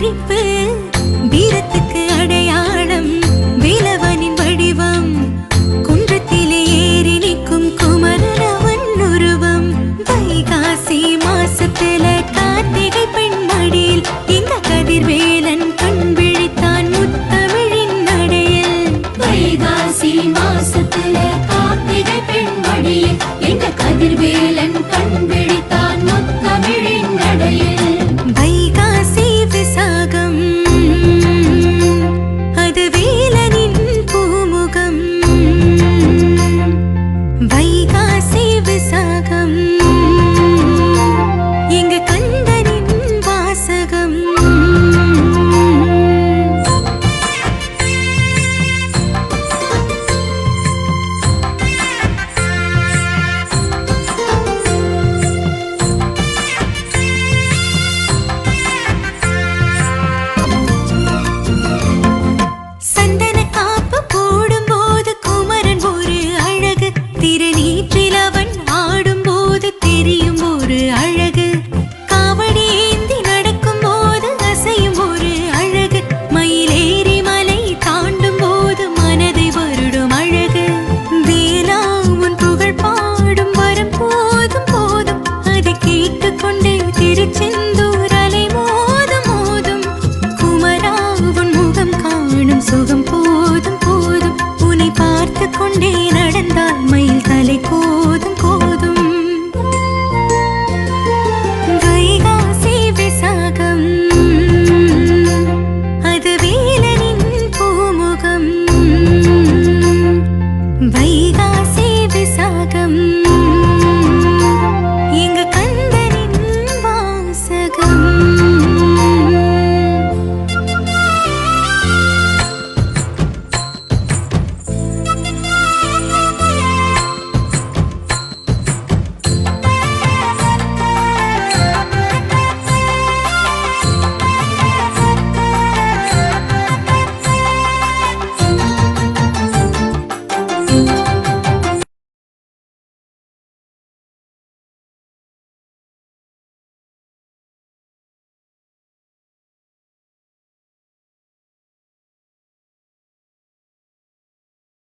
சிரிப்பு வீரத்துக்கு அடையாளம் வேலவனின் வடிவம் குன்றத்திலே ஏறி நிற்கும் குமரன் அவன் உருவம் வைகாசி மாசத்துல கார்த்திகை பெண் மடியில் இந்த கதிர்வேலன் கண் விழித்தான் முத்தமிழின் நடையில் வைகாசி மாசத்துல கார்த்திகை பெண் மடியில் இந்த கதிர்வேலன் கண் விழித்தான் முத்தமிழின் நடையில் வைகாசி விசாகம் அது வேலனின் பூமுகம் வைகாசி விசாகம் எங்க கந்தனின் வாசகம் திருநீற்றில் அவன் ஆடும்போது தெரியும் ஒரு அழகு காவடி ஏந்தி நடக்கும் போது அசையும் ஒரு அழகு மயிலேறி மலை தாண்டும் போது மனதை வருடும் அழகு வேலா உன் புகழ் பாடும் வரும் போதும் போதும் அதை கேட்டுக்கொண்டே திருச்செந்த